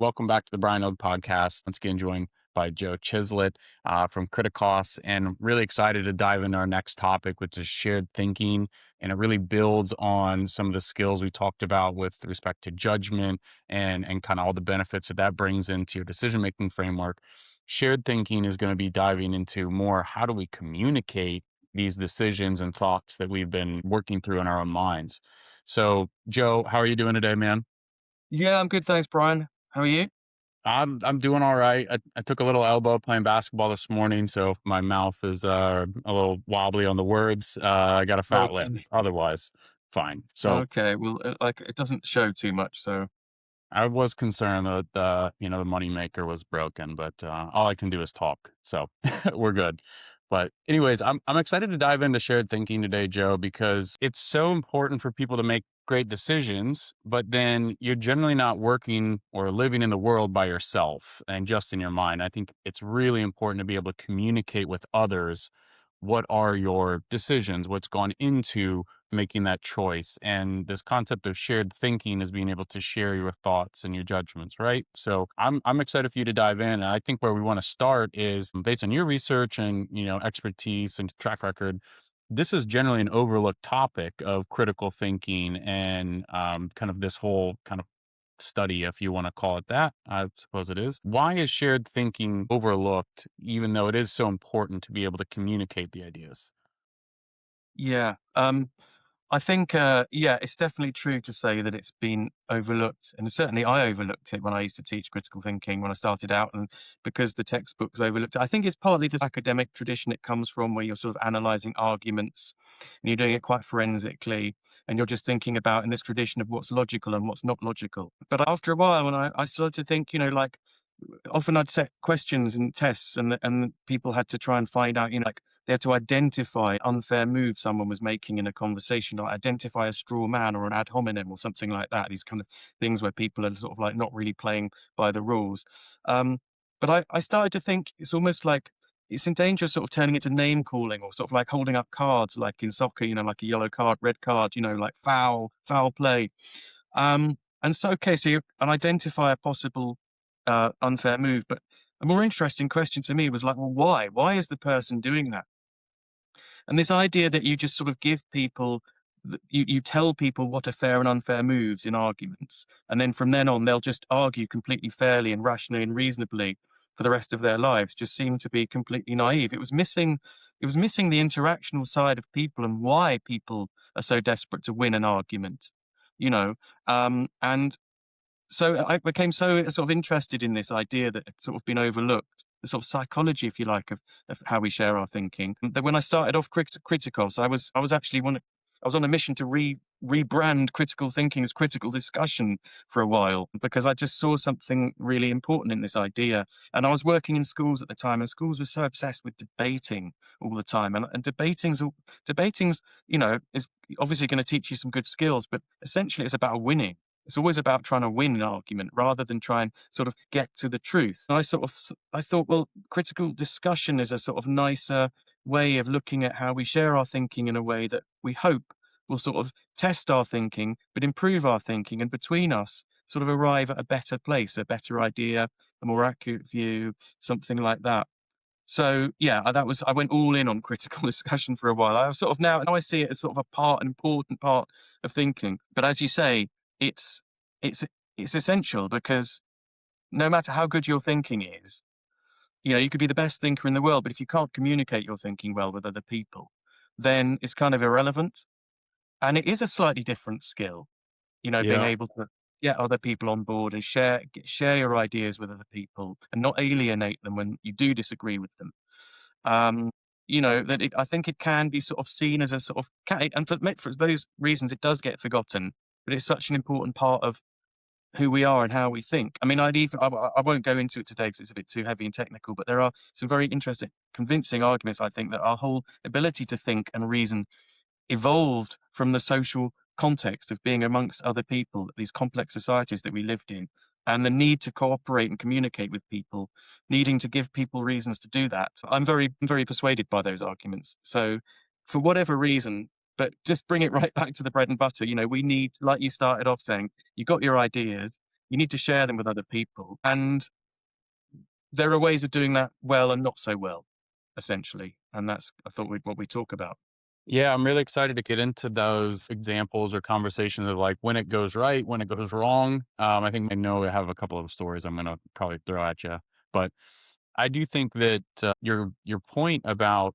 Welcome back to the Bryan podcast. Once again, joined by Joe Chislett from KRITIKOS, and really excited to dive into our next topic, which is shared thinking. And it really builds on some of the skills we talked about with respect to judgment and kind of all the benefits that that brings into your decision making framework. Shared thinking is going to be diving into more how do we communicate these decisions and thoughts that we've been working through in our own minds. So, Joe, how are you doing today, man? Yeah, I'm good, thanks, Brian. How are you? I'm doing all right. I took a little elbow playing basketball this morning, so my mouth is a little wobbly on the words. I got a fat lip. Okay. Otherwise, fine. So Okay. Well, like it doesn't show too much, so I was concerned that the moneymaker was broken, but all I can do is talk, so we're good. But anyways, I'm excited to dive into shared thinking today, Joe, because it's so important for people to make great decisions, but then you're generally not working or living in the world by yourself and just in your mind. I think it's really important to be able to communicate with others. What are your decisions? What's gone into making that choice? And this concept of shared thinking is being able to share your thoughts and your judgments, right? So I'm excited for you to dive in. And I think where we want to start is based on your research and expertise and track record. This is generally an overlooked topic of critical thinking and kind of this whole kind of study, if you want to call it that. I suppose it is. Why is shared thinking overlooked, even though it is so important to be able to communicate the ideas? yeah. I think, yeah, it's definitely true to say that it's been overlooked, and certainly I overlooked it when I used to teach critical thinking when I started out, and because the textbooks overlooked it. I think it's partly this academic tradition it comes from, where you're sort of analysing arguments, and you're doing it quite forensically, and you're just thinking about in this tradition of what's logical and what's not logical. But after a while, when I started to think, like often I'd set questions and tests, and people had to try and find out, like they had to identify unfair move someone was making in a conversation, or identify a straw man or an ad hominem or something like that. These kind of things where people are sort of like not really playing by the rules. Um, but I started to think it's almost like it's in danger of sort of turning into name calling, or sort of like holding up cards, like in soccer, like a yellow card, red card, like foul play. And so, okay, so you and identify a possible unfair move. But a more interesting question to me was like, well, why? Why is the person doing that? And this idea that you just sort of give people, you tell people what are fair and unfair moves in arguments, and then from then on they'll just argue completely fairly and rationally and reasonably for the rest of their lives, just seemed to be completely naive. It was missing the interactional side of people and why people are so desperate to win an argument. You know, and so I became so sort of interested in this idea that had sort of been overlooked, the sort of psychology, if you like, of how we share our thinking. That when I started off Criticos, I was actually I was on a mission to rebrand critical thinking as critical discussion for a while, because I just saw something really important in this idea. And I was working in schools at the time, and schools were so obsessed with debating all the time. And debating's, is obviously going to teach you some good skills, but essentially it's about winning. It's always about trying to win an argument rather than try and sort of get to the truth. And I thought, well, critical discussion is a sort of nicer way of looking at how we share our thinking in a way that we hope will sort of test our thinking, but improve our thinking, and between us sort of arrive at a better place, a better idea, a more accurate view, something like that. So yeah, I went all in on critical discussion for a while. I sort of now I see it as sort of an important part of thinking. But as you say, it's it's it's essential, because no matter how good your thinking is, you could be the best thinker in the world, but if you can't communicate your thinking well with other people, then it's kind of irrelevant. And it is a slightly different skill, being Yeah. able to get other people on board and share your ideas with other people and not alienate them when you do disagree with them. Um, I think it can be sort of seen as a sort of, and for those reasons, it does get forgotten, but it's such an important part of who we are and how we think. I mean, I won't go into it today because it's a bit too heavy and technical, but there are some very interesting, convincing arguments, I think, that our whole ability to think and reason evolved from the social context of being amongst other people, these complex societies that we lived in, and the need to cooperate and communicate with people, needing to give people reasons to do that. I'm very persuaded by those arguments. So, for whatever reason, but just bring it right back to the bread and butter. We need, like you started off saying, you got your ideas. You need to share them with other people. And there are ways of doing that well and not so well, essentially. And that's, I thought, what we talk about. Yeah, I'm really excited to get into those examples or conversations of like when it goes right, when it goes wrong. I think I know I have a couple of stories I'm going to probably throw at you, but I do think that your point about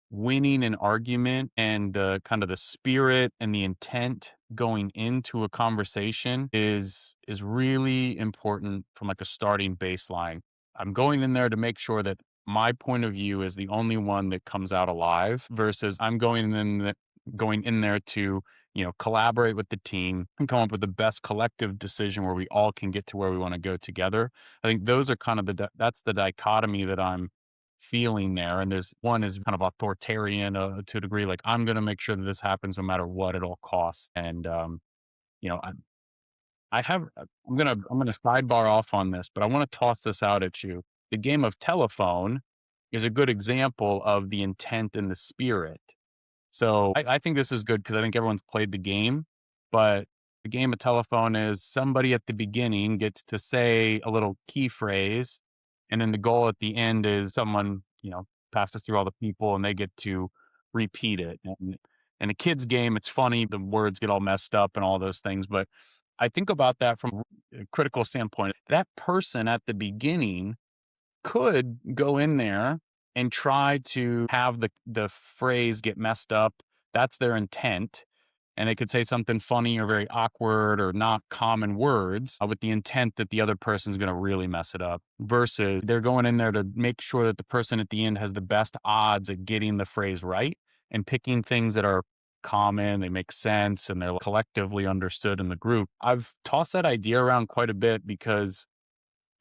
winning an argument and the kind of the spirit and the intent going into a conversation is really important from like a starting baseline. I'm going in there to make sure that my point of view is the only one that comes out alive versus I'm going in there to, collaborate with the team and come up with the best collective decision where we all can get to where we want to go together. I think those are kind of that's the dichotomy that I'm feeling there. And there's one is kind of authoritarian to a degree, like I'm going to make sure that this happens no matter what at all costs. And you know, I, I have I'm gonna sidebar off on this, but I want to toss this out at you. The game of telephone is a good example of the intent and the spirit. So I think this is good because I think everyone's played the game, but the game of telephone is somebody at the beginning gets to say a little key phrase, and then the goal at the end is someone, passes through all the people and they get to repeat it. And in a kid's game, it's funny, the words get all messed up and all those things. But I think about that from a critical standpoint. That person at the beginning could go in there and try to have the phrase get messed up. That's their intent. And they could say something funny or very awkward or not common words with the intent that the other person's going to really mess it up versus they're going in there to make sure that the person at the end has the best odds at getting the phrase right and picking things that are common, they make sense, and they're collectively understood in the group. I've tossed that idea around quite a bit because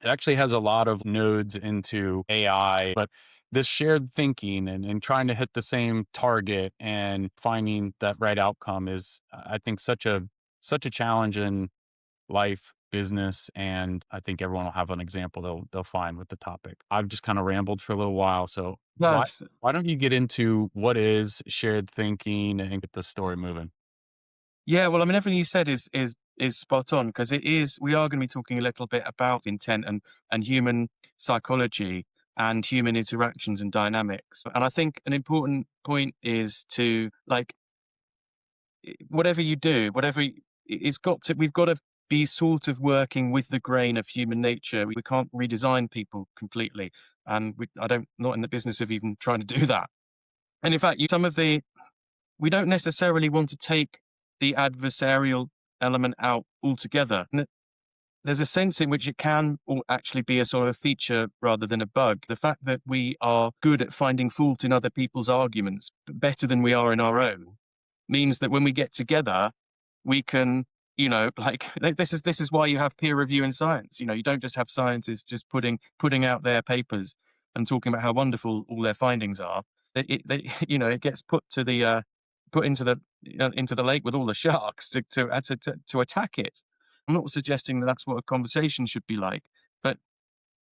it actually has a lot of nodes into AI, but this shared thinking and trying to hit the same target and finding that right outcome is, I think, such a challenge in life, business, and I think everyone will have an example they'll find with the topic. I've just kind of rambled for a little while, so No, why don't you get into what is shared thinking and get the story moving? yeah, well, I mean, everything you said is spot on because it is. We are going to be talking a little bit about intent and human psychology and human interactions and dynamics. And I think an important point is to like whatever you do, it's got to. We've got to be sort of working with the grain of human nature. We can't redesign people completely, and I don't not in the business of even trying to do that. And in fact, we don't necessarily want to take the adversarial element out altogether. There's a sense in which it can actually be a sort of feature rather than a bug. The fact that we are good at finding fault in other people's arguments, better than we are in our own, means that when we get together, we can, like this is why you have peer review in science. You don't just have scientists just putting out their papers and talking about how wonderful all their findings are. It gets put into the lake with all the sharks to attack it. I'm not suggesting that that's what a conversation should be like, but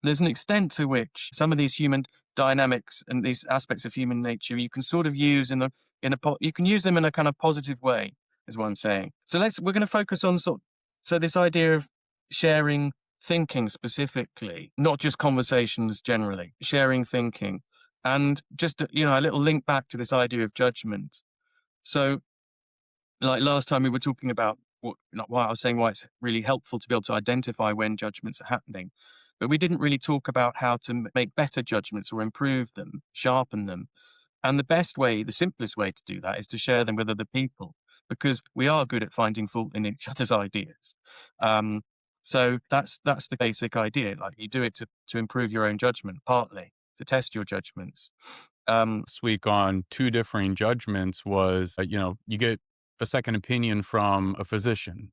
there's an extent to which some of these human dynamics and these aspects of human nature you can sort of use you can use them in a kind of positive way, is what I'm saying. So we're going to focus on so this idea of sharing thinking specifically, not just conversations generally, sharing thinking, and just a little link back to this idea of judgment. So, like last time we were talking about why I was saying why it's really helpful to be able to identify when judgments are happening, but we didn't really talk about how to make better judgments or improve them, sharpen them. And the simplest way to do that is to share them with other people because we are good at finding fault in each other's ideas. So that's the basic idea. Like you do it to improve your own judgment, partly to test your judgments. This week on two differing judgments was, you get a second opinion from a physician,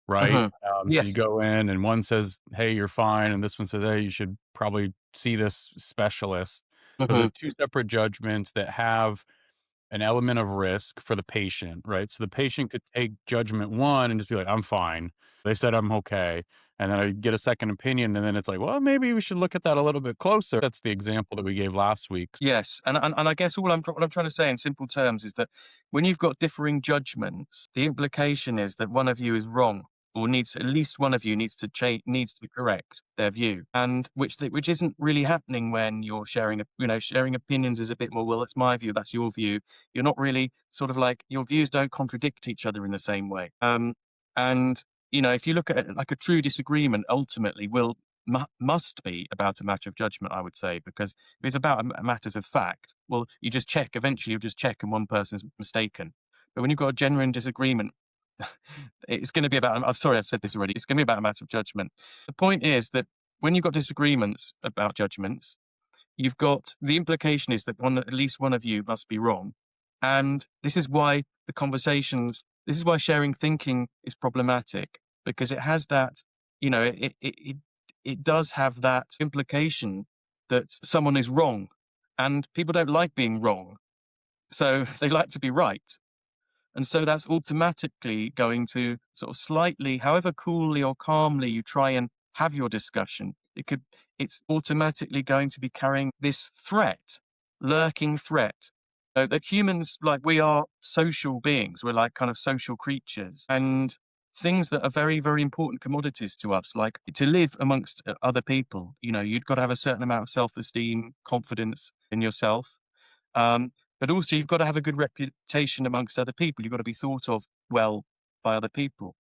right? Mhm. So you Yes. go in and one says, "Hey, you're fine," and this one says, "Hey, you should probably see this specialist." Those are Mhm. two separate judgments that have an element of risk for the patient, right? So the patient could take judgment one and just be like, "I'm fine. They said I'm okay." And then I get a second opinion, and then it's like, "Well, maybe we should look at that a little bit closer." That's the example that we gave last week. Yes, and I guess what I'm trying to say in simple terms is that when you've got differing judgments, the implication is that one of you is wrong or needs at least one of you needs to change, needs to correct their view, and which isn't really happening when you're sharing, sharing opinions is a bit more, well, it's my view, that's your view. You're not really sort of like, your views don't contradict each other in the same way. And if you look at it, like a true disagreement, ultimately must be about a matter of judgment, I would say, because if it's about matters of fact, well, you just check. Eventually, you'll just check, and one person's mistaken. But when you've got a genuine disagreement, it's going to be about. I'm sorry, I've said this already. It's going to be about a matter of judgment. The point is that when you've got disagreements about judgments, you've got, the implication is that at least one of you must be wrong, and this is why this is why sharing thinking is problematic, because it has that, it does have that implication that someone is wrong, and people don't like being wrong, so they like to be right. And so that's automatically going to sort of slightly, however coolly or calmly you try and have your discussion, it's automatically going to be carrying this threat, lurking threat. That humans, like, we are social beings, we're like kind of social creatures, and things that are very, very important commodities to us, like to live amongst other people, you've got to have a certain amount of self-esteem, confidence in yourself. But also you've got to have a good reputation amongst other people. You've got to be thought of well by other people.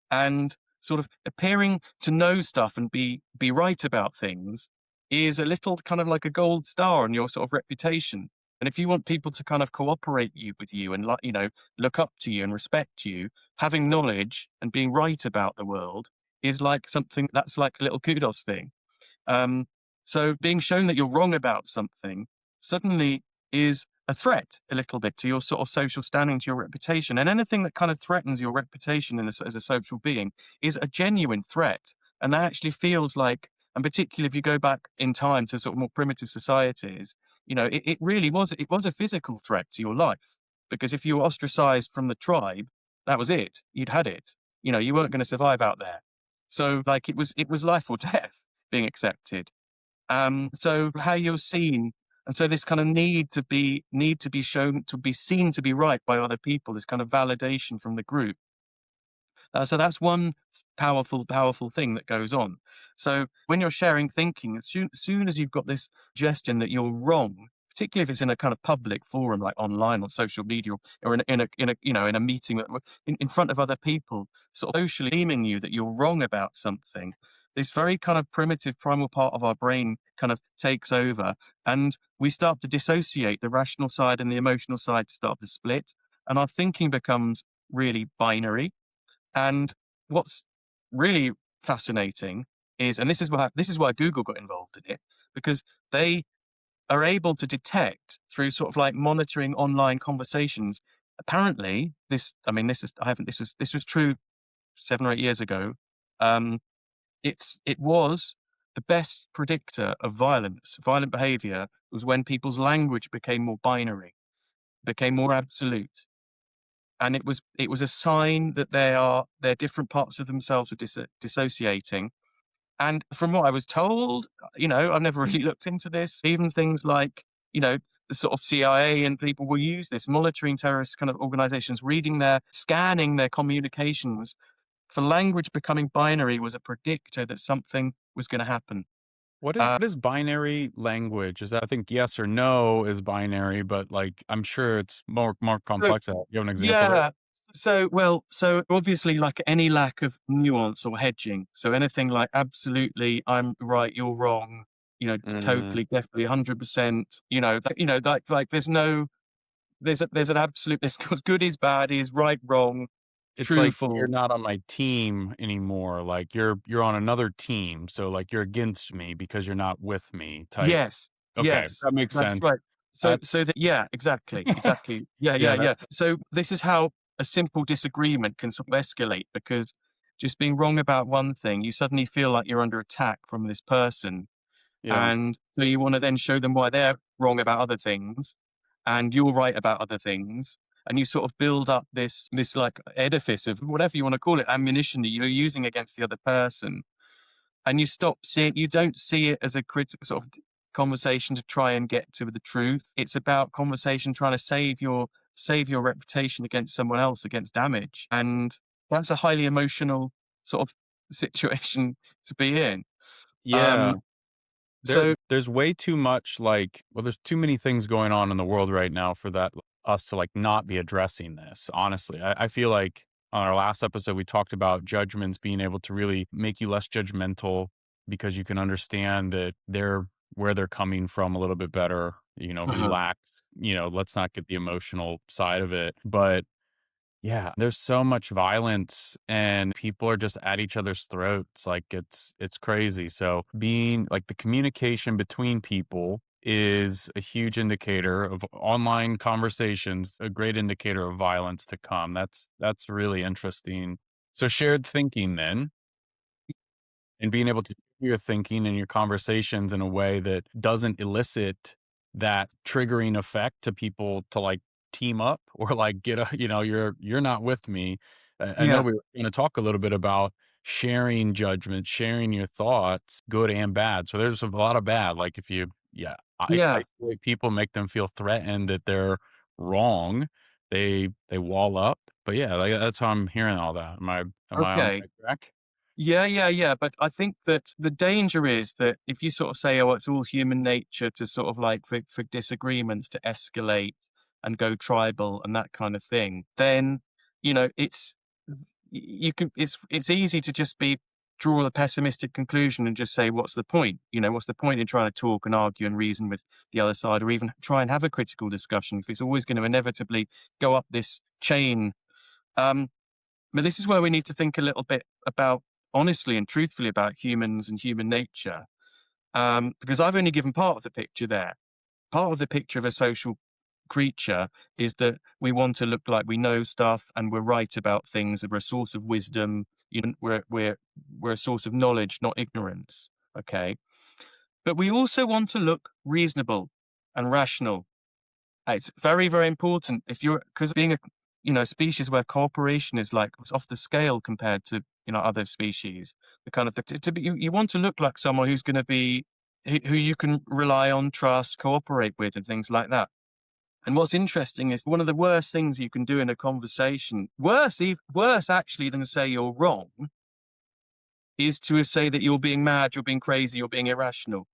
And sort of appearing to know stuff and be right about things is a little kind of like a gold star on your sort of reputation. And if you want people to kind of cooperate with you and, look up to you and respect you, having knowledge and being right about the world is like something that's like a little kudos thing. So being shown that you're wrong about something suddenly is a threat a little bit to your sort of social standing, to your reputation. And anything that kind of threatens your reputation as a social being is a genuine threat. And that actually feels like, and particularly if you go back in time to sort of more primitive societies, it really was, it was a physical threat to your life. Because if you were ostracized from the tribe, that was it. You'd had it. You weren't going to survive out there. So like it was life or death being accepted. So how you're seen, and so this kind of need to be shown, to be seen to be right by other people, this kind of validation from the group. So that's one powerful thing that goes on. So when you're sharing thinking, as soon as you've got this suggestion that you're wrong, particularly if it's in a kind of public forum like online or social media, or in a meeting that in front of other people, sort of socially deeming you that you're wrong about something, this very kind of primitive primal part of our brain kind of takes over, and we start to dissociate. The rational side and the emotional side start to split, and our thinking becomes really binary. And what's really fascinating is, and this is why Google got involved in it, because they are able to detect through sort of like monitoring online conversations. Apparently, this was true 7 or 8 years ago. It was the best predictor of violent behavior was when people's language became more binary, became more absolute. And it was a sign that their different parts of themselves were dissociating. And from what I was told, I've never really looked into this. Even things like, the sort of CIA and people will use this, monitoring terrorist kind of organizations, scanning their communications for language becoming binary was a predictor that something was going to happen. What is binary language? Is that, I think yes or no is binary, but like I'm sure it's more So, complex than that. You have an example there? yeah. So obviously, like any lack of nuance or hedging. So anything like absolutely, I'm right, you're wrong. Mm. Totally, definitely, 100%. Like there's an absolute. There's good is bad is right, wrong, It's true, like you're false. not on my team anymore. Like you're on another team, so like you're against me because you're not with me type. Yes, Okay, yes, that makes that's sense. right. So That's that, yeah, exactly. Yeah, yeah, yeah, yeah. So this is how a simple disagreement can sort of escalate, because just being wrong about one thing, you suddenly feel like you're under attack from this person, yeah. and so you want to then show them why they're wrong about other things, and you're right about other things, and you sort of build up this like edifice of whatever you want to call it, ammunition that you're using against the other person. And you don't see it as a critical sort of conversation to try and get to the truth. It's about conversation trying to save your reputation against someone else, against damage. And that's a highly emotional sort of situation to be in. Yeah. Um, so There's way too much there's too many things going on in the world right now for that us to not be addressing this. Honestly, I feel like on our last episode we talked about judgments being able to really make you less judgmental because you can understand that they're where they're coming from a little bit better. uh Relax. Let's not get the emotional side of it, but yeah, there's so much violence and people are just at each other's throats. It's crazy. So being the communication between people is a huge indicator of online conversations, a great indicator of violence to come. That's really interesting. So shared thinking then, and being able to do your thinking and your conversations in a way that doesn't elicit that triggering effect to people to team up or get a you're not with me. I know yeah, we were going to talk a little bit about sharing judgment, sharing your thoughts, good and bad. So there's a lot of bad. If you, yeah, yeah. isolate people, make them feel threatened that they're wrong. They wall up. But yeah, that's how I'm hearing all that. Am I on the Okay. right track? Yeah, yeah, yeah. But I think that the danger is that if you sort of say, "Oh, it's all human nature to sort of for disagreements to escalate and go tribal and that kind of thing," then it's you can it's easy to just be draw the pessimistic conclusion and just say, "What's the point?" What's the point in trying to talk and argue and reason with the other side, or even try and have a critical discussion if it's always going to inevitably go up this chain. Um, but this is where we need to think a little bit about honestly and truthfully about humans and human nature, because I've only given part of the picture there. Part of the picture of a social creature is that we want to look like we know stuff and we're right about things, and we're a source of wisdom. We're a source of knowledge, not ignorance. Okay, but we also want to look reasonable and rational. It's very, very important if you're because being a species where cooperation is it's off the scale compared to other species. The kind of to be you want to look like someone who's going to be who you can rely on, trust, cooperate with, and things like that. And what's interesting is one of the worst things you can do in a conversation, worse actually than say you're wrong, is to say that you're being mad, you're being crazy, you're being irrational.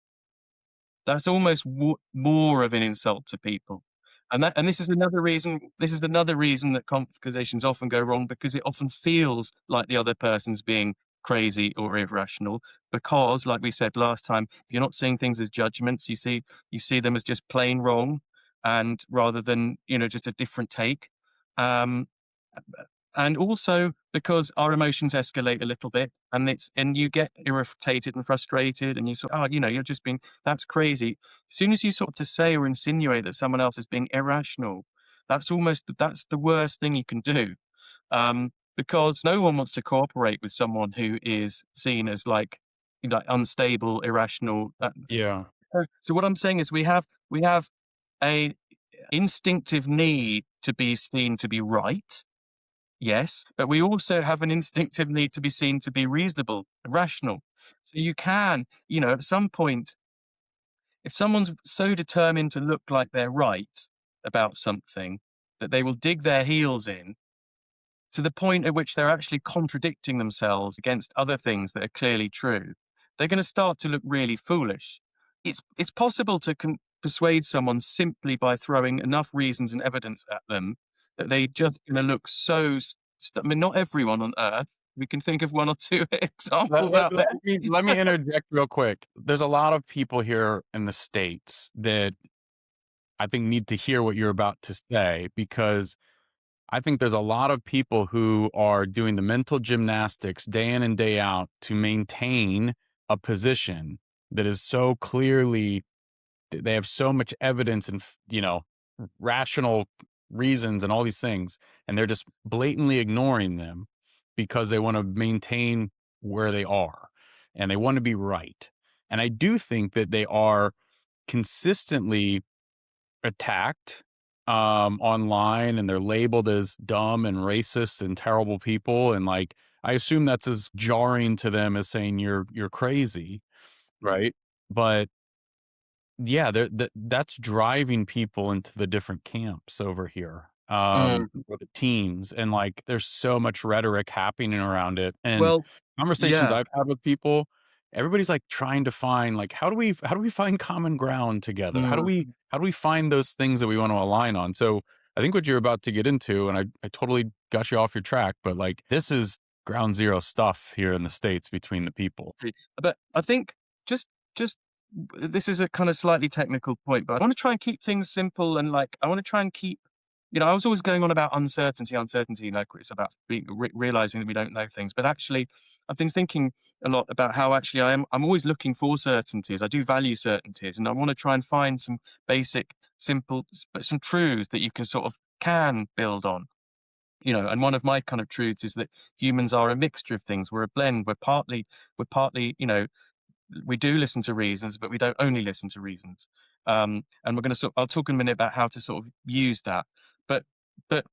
That's almost more of an insult to people. And this is another reason that conversations often go wrong, because it often feels like the other person's being crazy or irrational, because like we said last time, if you're not seeing things as judgments, you see them as just plain wrong, and rather than just a different take. Um, and also because our emotions escalate a little bit, and you get irritated and frustrated, and you sort oh you're just being that's crazy. As soon as you sort of to say or insinuate that someone else is being irrational, that's the worst thing you can do, because no one wants to cooperate with someone who is seen as unstable, irrational. Yeah. So what I'm saying is we have a instinctive need to be seen to be right. Yes, but we also have an instinctive need to be seen to be reasonable and rational. So you can, at some point, if someone's so determined to look like they're right about something that they will dig their heels in to the point at which they're actually contradicting themselves against other things that are clearly true, they're going to start to look really foolish. It's possible to persuade someone simply by throwing enough reasons and evidence at them that they just going to look I mean, not everyone on earth. We can think of one or two Let, examples let, out let there. me let me interject real quick. There's a lot of people here in the States that I think need to hear what you're about to say, because I think there's a lot of people who are doing the mental gymnastics day in and day out to maintain a position that is so clearly they have so much evidence and rational reasons and all these things, and they're just blatantly ignoring them because they want to maintain where they are and they want to be right. And I do think that they are consistently attacked online, and they're labeled as dumb and racist and terrible people, and I assume that's as jarring to them as saying you're crazy, right? But yeah, that's driving people into the different camps over here. Mm, or the teams, and like there's so much rhetoric happening around it. And well, conversations yeah. I've had with people, everybody's like trying to find like how do we find common ground together? How do Mm. we find those things that we want to align on? So I think what you're about to get into, and I totally got you off your track, but like this is ground zero stuff here in the States between the people. But I think just just this is a kind of slightly technical point, but I want to try and keep things simple and like I want to try and keep, I was always going on about uncertainty, like it's about realizing that we don't know things. But actually, I've been thinking a lot about how actually I'm always looking for certainties. I do value certainties, and I want to try and find some basic, simple, but some truths that you can sort of can build on. And one of my kind of truths is that humans are a mixture of things. We're a blend. We're partly, we do listen to reasons, but we don't only listen to reasons. And we're going to I'll talk in a minute about how to sort of use that. But, but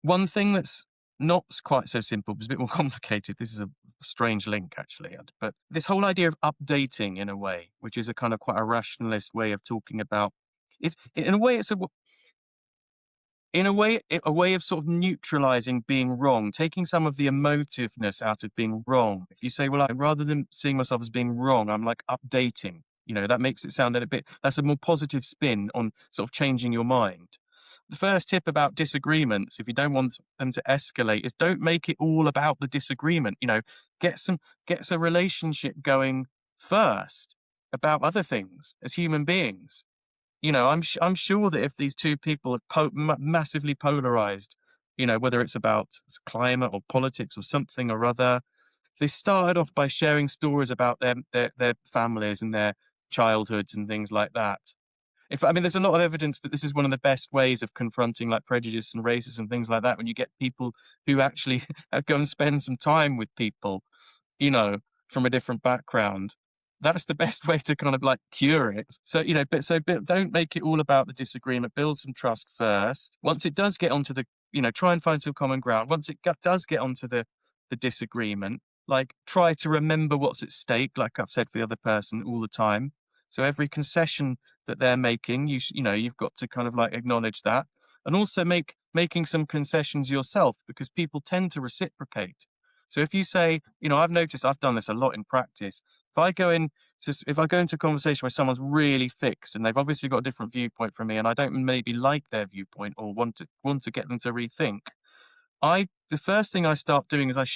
one thing that's not quite so simple, but it's a bit more complicated. This is a strange link actually, but this whole idea of updating in a way, which is a kind of quite a rationalist way of talking about it. In a way, a way of sort of neutralizing being wrong, taking some of the emotiveness out of being wrong. If you say, well, rather than seeing myself as being wrong, I'm like updating, that makes it sound that's a more positive spin on sort of changing your mind. The first tip about disagreements, if you don't want them to escalate, is don't make it all about the disagreement. Get some, get a relationship going first about other things as human beings. I'm sure that if these two people are massively polarized, whether it's about climate or politics or something or other, they started off by sharing stories about their families and their childhoods and things like that. There's a lot of evidence that this is one of the best ways of confronting like prejudice and racism, things like that. When you get people who actually go and spend some time with people, you know, from a different background, that's the best way to kind of like cure it. So, but don't make it all about the disagreement. Build some trust first. Once it does get onto try and find some common ground. Once it does get onto the disagreement, like try to remember what's at stake, like I've said for the other person all the time. So every concession that they're making, you've got to kind of like acknowledge that, and also making some concessions yourself because people tend to reciprocate. So if you say, I've noticed I've done this a lot in practice. If I go into a conversation where someone's really fixed and they've obviously got a different viewpoint from me, and I don't maybe like their viewpoint or want to get them to rethink, the first thing I start doing is I'm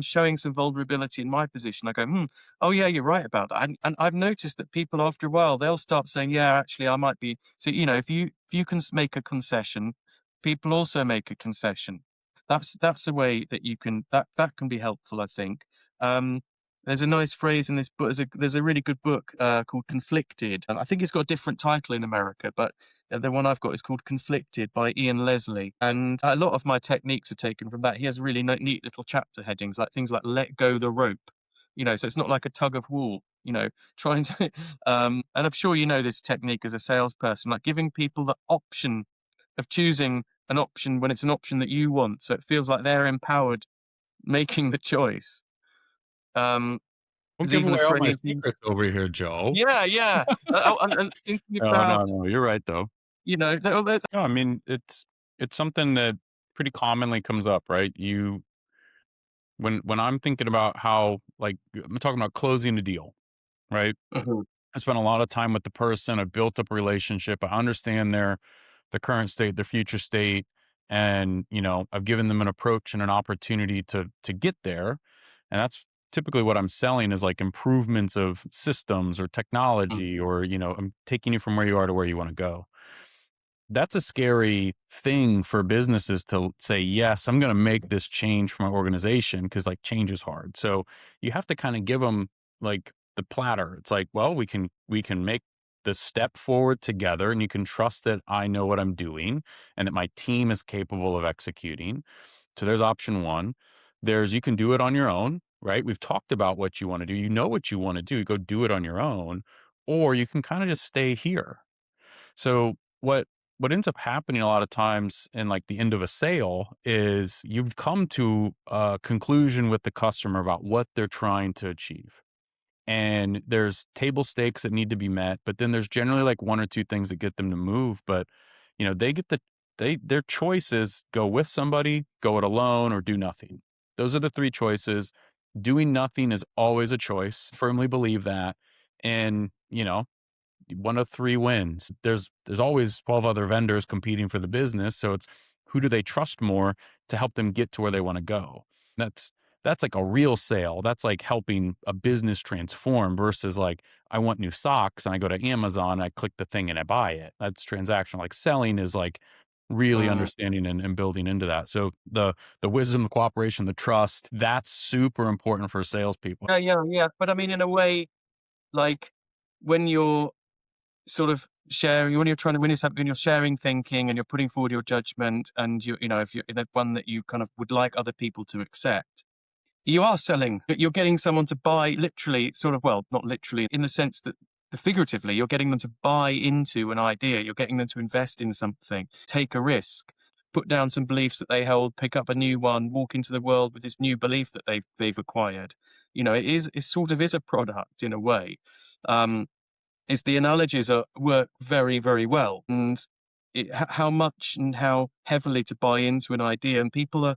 showing some vulnerability in my position. I go, oh yeah, you're right about that. And I've noticed that people after a while, they'll start saying, yeah, actually I might be. So, if you can make a concession, people also make a concession. That's a way that you can, that can be helpful, I think. Um, there's a nice phrase in this book. There's a really good book called Conflicted. And I think it's got a different title in America, but the one I've got is called Conflicted by Ian Leslie. And a lot of my techniques are taken from that. He has really neat little chapter headings, like things like let go the rope, so it's not like a tug of war, trying to, and I'm sure you know this technique as a salesperson, like giving people the option of choosing an option when it's an option that you want. So it feels like they're empowered making the choice. Um, Don't there's give even a away all my phrase. secrets over here, Joe. Yeah, yeah. And thinking No, no, about, no. You're right though. that No, I mean it's something that pretty commonly comes up, right? When I'm thinking about how like I'm talking about closing a deal, right? Mhm. I spent a lot of time with the person. I built up a relationship. I understand their current state, their future state, and I've given them an approach and an opportunity to get there. And that's typically what I'm selling is like improvements of systems or technology, or I'm taking you from where you are to where you want to go. That's a scary thing for businesses to say, yes, I'm going to make this change for my organization because like change is hard. So you have to kind of give them like the platter. It's like, well, we can make the step forward together, and you can trust that I know what I'm doing and that my team is capable of executing. So there's option one. There's you can do it on your own, right? We've talked about what you want to do. You know what you want to do. You go do it on your own, or you can kind of just stay here. So what ends up happening a lot of times in like the end of a sale is you've come to a conclusion with the customer about what they're trying to achieve. And there's table stakes that need to be met, but then there's generally like one or two things that get them to move. But they get their choice is go with somebody, go it alone, or do nothing. Those are the three choices. Doing nothing is always a choice. Firmly believe that. And, one of three wins. There's always 12 other vendors competing for the business. So it's who do they trust more to help them get to where they want to go? That's that's like a real sale. That's like helping a business transform versus like I want new socks and I go to Amazon, I click the thing and I buy it. That's transactional. Like selling is like really Mm. understanding and building into that. So the wisdom, the cooperation, the trust, that's super important for salespeople. Yeah, yeah, yeah. But I mean, in a way, like when you're sort of sharing, when you're trying to, when you're sharing thinking and you're putting forward your judgment, and if you're in a one that you kind of would like other people to accept, you are selling. You're getting someone to buy, literally, sort of, well, not literally, in the sense that figuratively, you're getting them to buy into an idea. You're getting them to invest in something, take a risk, put down some beliefs that they hold, pick up a new one, walk into the world with this new belief that they've acquired. It sort of is a product in a way. Um, is the analogies work very, very well, and how much and how heavily to buy into an idea, and people are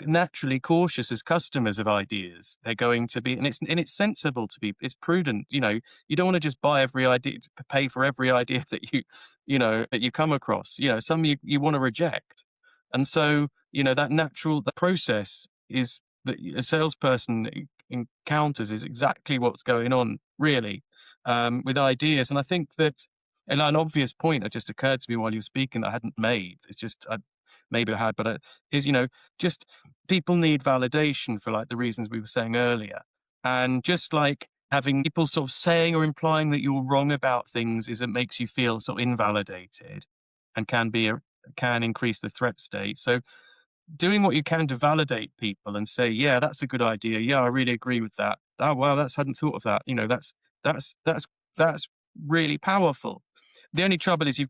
naturally cautious as customers of ideas. They're going to be, and it's sensible to be. It's prudent. You don't want to just buy every idea, to pay for every idea that that you come across. Some you want to reject, and so the process is that a salesperson encounters is exactly what's going on really with ideas, and I think that. And an obvious point that just occurred to me while you were speaking that I hadn't made. It's just maybe I had, but is just people need validation for like the reasons we were saying earlier, and just like having people sort of saying or implying that you're wrong about things is it makes you feel sort of invalidated, and can increase the threat state. So doing what you can to validate people and say, yeah, that's a good idea. Yeah, I really agree with that. Oh, wow, hadn't thought of that. That's really powerful. The only trouble is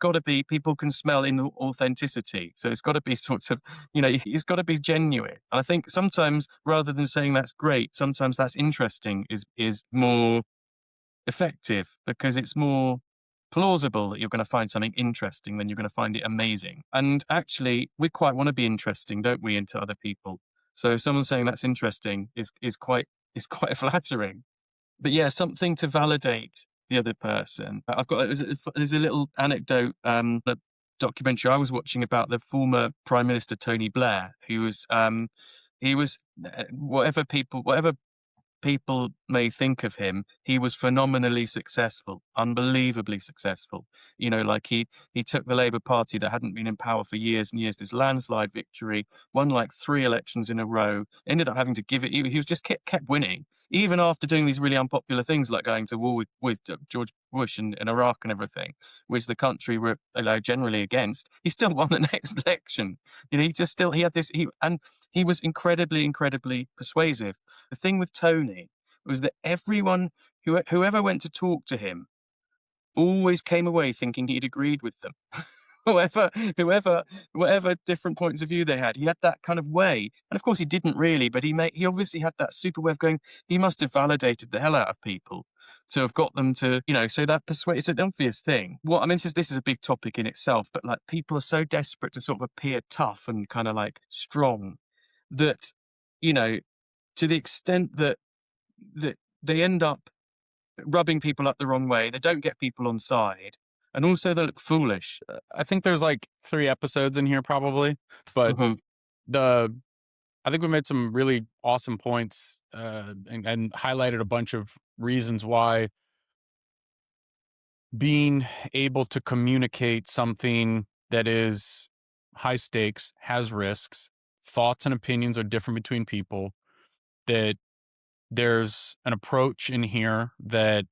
people can smell in authenticity. So it's got to be sort of, it's got to be genuine. And I think sometimes rather than saying that's great, sometimes that's interesting is more effective, because it's more plausible that you're going to find something interesting than you're going to find it amazing. And actually, we quite want to be interesting, don't we, into other people? So if someone's saying that's interesting is quite flattering. But yeah, something to validate the other person. There's a little anecdote, a documentary I was watching about the former Prime Minister Tony Blair, who was he was whatever people may think of him, he was phenomenally successful, unbelievably successful. Like he took the Labour Party that hadn't been in power for years and years, this landslide victory, won like 3 elections in a row, ended up having to give it. He was just kept winning, even after doing these really unpopular things like going to war with George Bush and Iraq and everything, which the country were generally against. He still won the next election. He had this. He was incredibly, incredibly persuasive. The thing with Tony was that everyone whoever went to talk to him always came away thinking he'd agreed with them. whoever, whoever, Whatever different points of view they had, he had that kind of way. And of course, he didn't really, but he obviously had that super way of going. He must have validated the hell out of people to have got them to, so that persuade. It's an obvious thing. What I mean, this is a big topic in itself, but like people are so desperate to sort of appear tough and kind of like strong that, you know, to the extent that they end up rubbing people up the wrong way. They don't get people on side, and also they look foolish. I think there's like 3 episodes in here probably, but Mhm. the I think we made some really awesome points and highlighted a bunch of reasons why being able to communicate something that is high stakes has risks. Thoughts and opinions are different between people. That there's an approach in here that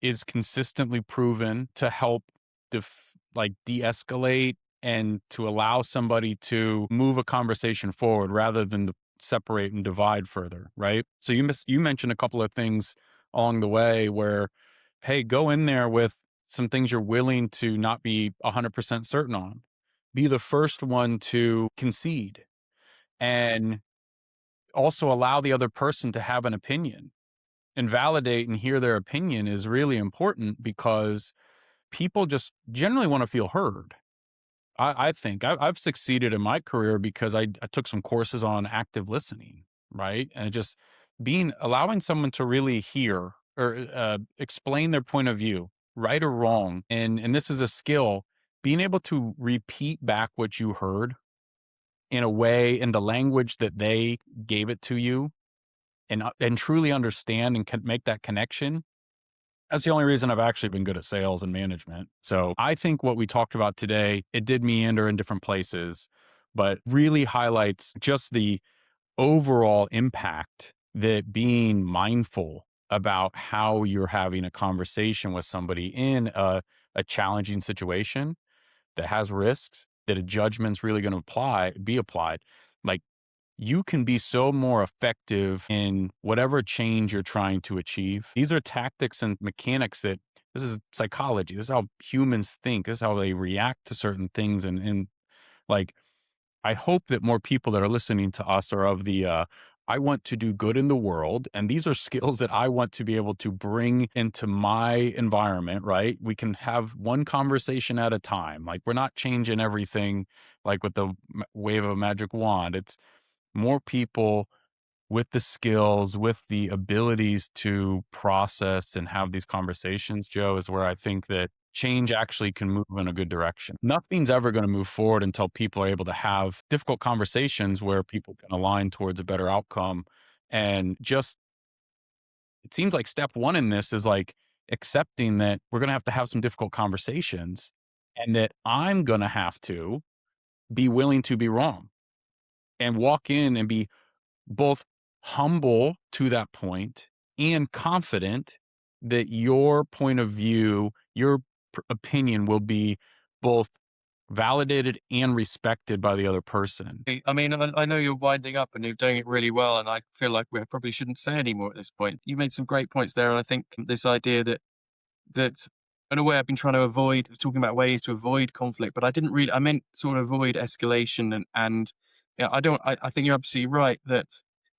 is consistently proven to help de-escalate and to allow somebody to move a conversation forward rather than to separate and divide further, right? So you mentioned a couple of things along the way where, hey, go in there with some things you're willing to not be 100% certain on. Be the first one to concede and also allow the other person to have an opinion and validate and hear their opinion is really important because people just generally want to feel heard. I think I've succeeded in my career because I took some courses on active listening, right? And just allowing someone to really hear or explain their point of view, right or wrong. And this is a skill, being able to repeat back what you heard in a way, in the language that they gave it to you, and truly understand and can make that connection. That's the only reason I've actually been good at sales and management. So I think what we talked about today, it did meander in different places, but really highlights just the overall impact that being mindful about how you're having a conversation with somebody in a challenging situation that has risks, that a judgment's really going to be applied. Like, you can be so more effective in whatever change you're trying to achieve. These are tactics and mechanics that, this is psychology. This is how humans think. This is how they react to certain things. And like, I hope that more people that are listening to us are of the, I want to do good in the world. And these are skills that I want to be able to bring into my environment, right? We can have one conversation at a time. Like, we're not changing everything like with the wave of a magic wand. It's more people with the skills, with the abilities to process and have these conversations, Joe, is where I think that change actually can move in a good direction. Nothing's ever going to move forward until people are able to have difficult conversations where people can align towards a better outcome. And just, it seems like step one in this is like accepting that we're going to have some difficult conversations, and that I'm going to have to be willing to be wrong and walk in and be both humble to that point and confident that your point of view, your opinion will be both validated and respected by the other person. I mean, I know you're winding up and you're doing it really well, and I feel like we probably shouldn't say any more at this point. You made some great points there, and I think this idea that in a way I've been trying to avoid talking about ways to avoid conflict, but I didn't really. I meant sort of avoid escalation, and yeah, I don't. I think you're absolutely right that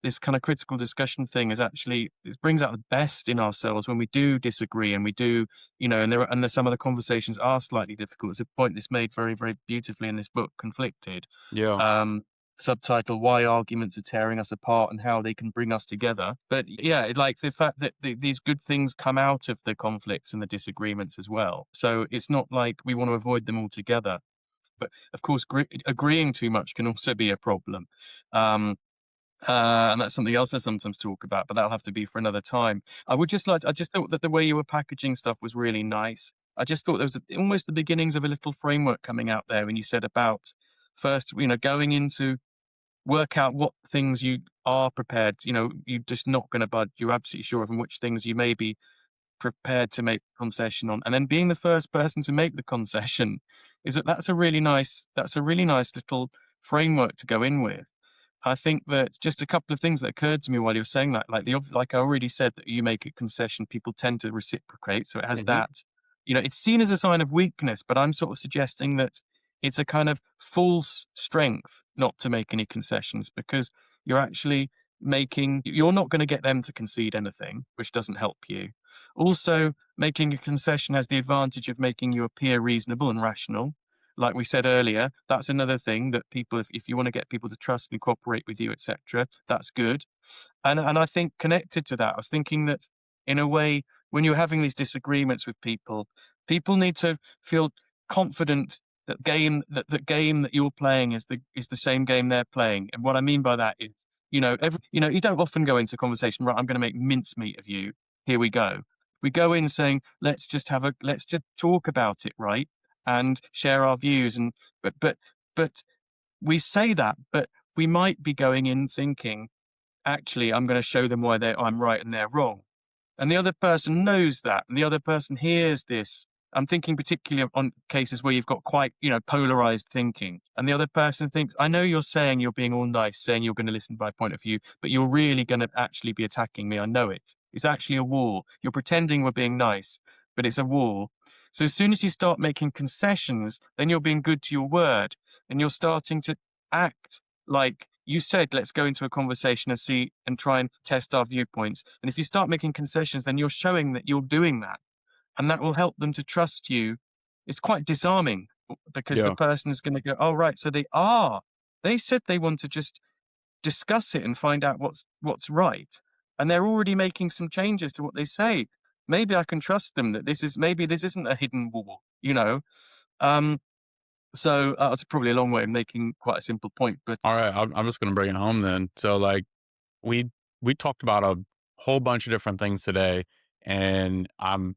this kind of critical discussion thing is actually, it brings out the best in ourselves when we do disagree and we do, and there's some of the conversations are slightly difficult. It's a point that's made very, very beautifully in this book, Conflicted. Yeah. Um, Subtitle, Why Arguments Are Tearing Us Apart and How They Can Bring Us Together. But yeah, like the fact that these good things come out of the conflicts and the disagreements as well. So it's not like we want to avoid them altogether. But of course, agreeing too much can also be a problem. Um, and that's something else I sometimes talk about, but that'll have to be for another time. I just thought that the way you were packaging stuff was really nice. I just thought there was almost the beginnings of a little framework coming out there when you said about first, going into work out what things you are prepared, you're just not going to budge. You're absolutely sure of, and which things you may be prepared to make concession on. And then being the first person to make the concession that's a really nice little framework to go in with. I think that just a couple of things that occurred to me while you were saying that, like I already said, that you make a concession, people tend to reciprocate. So it has Hmm. that, it's seen as a sign of weakness, but I'm sort of suggesting that it's a kind of false strength not to make any concessions, because you're not going to get them to concede anything, which doesn't help you. Also, making a concession has the advantage of making you appear reasonable and rational. Like we said earlier, that's another thing that people, if you want to get people to trust and cooperate with you, etc., that's good. And I think connected to that, I was thinking that in a way, when you're having these disagreements with people, people need to feel confident that game that you're playing is the same game they're playing. And what I mean by that is, you don't often go into a conversation, right, I'm going to make mincemeat of you. Here we go. We go in saying, let's just talk about it, right? And share our views. And but we say that, but we might be going in thinking, actually, I'm going to show them why I'm right and they're wrong. And the other person knows that, and the other person hears this. I'm thinking particularly on cases where you've got quite, polarized thinking, and the other person thinks, I know you're saying you're being all nice, saying you're going to listen to my point of view, but you're really going to actually be attacking me. I know it. It's actually a war. You're pretending we're being nice, but it's a war. So as soon as you start making concessions, then you're being good to your word, and you're starting to act like you said, let's go into a conversation and see and try and test our viewpoints. And if you start making concessions, then you're showing that you're doing that, and that will help them to trust you. It's quite disarming. because the Yeah. person is going to go, oh, right. So they said they want to just discuss it and find out what's right. And they're already making some changes to what they say. Maybe I can trust them that maybe this isn't a hidden wall, you know? Um, that's probably a long way of making quite a simple point, but All right. I'm just going to bring it home then. So like, we we talked about a whole bunch of different things today, and I'm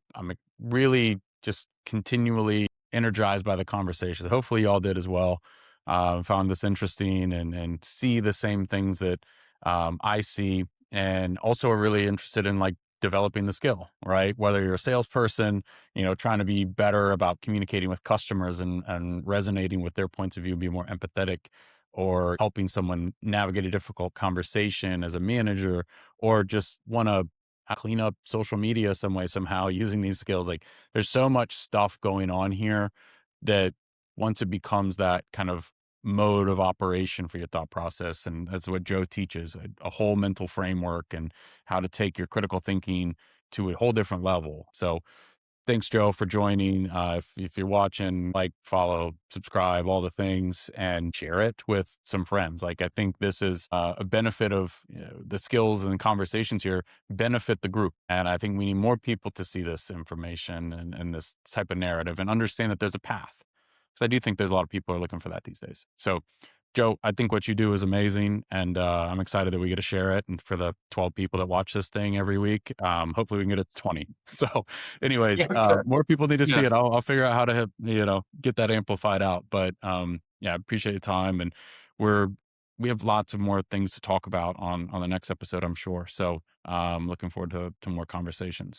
really just continually energized by the conversations. Hopefully, y'all did as well. Found this interesting and see the same things that I see, and also are really interested in like developing the skill. Right, whether you're a salesperson, trying to be better about communicating with customers and resonating with their points of view, be more empathetic, or helping someone navigate a difficult conversation as a manager, or just want to clean up social media some way, somehow using these skills. Like there's so much stuff going on here that once it becomes that kind of mode of operation for your thought process, and that's what Joe teaches, a whole mental framework and how to take your critical thinking to a whole different level. So thanks, Joe, for joining. If you're watching, like, follow, subscribe, all the things, and share it with some friends. Like, I think this is a benefit of the skills and conversations here benefit the group. And I think we need more people to see this information and this type of narrative and understand that there's a path. Because I do think there's a lot of people who are looking for that these days. So Joe, I think what you do is amazing, and I'm excited that we get to share it. And for the 12 people that watch this thing every week, hopefully we can get it to 20. So, yeah, anyways, okay. more people need to see Yeah. it. I'll figure out how to get that amplified out. But yeah, I appreciate your time, and we're we have lots of more things to talk about on the next episode, I'm sure. So, looking forward to more conversation.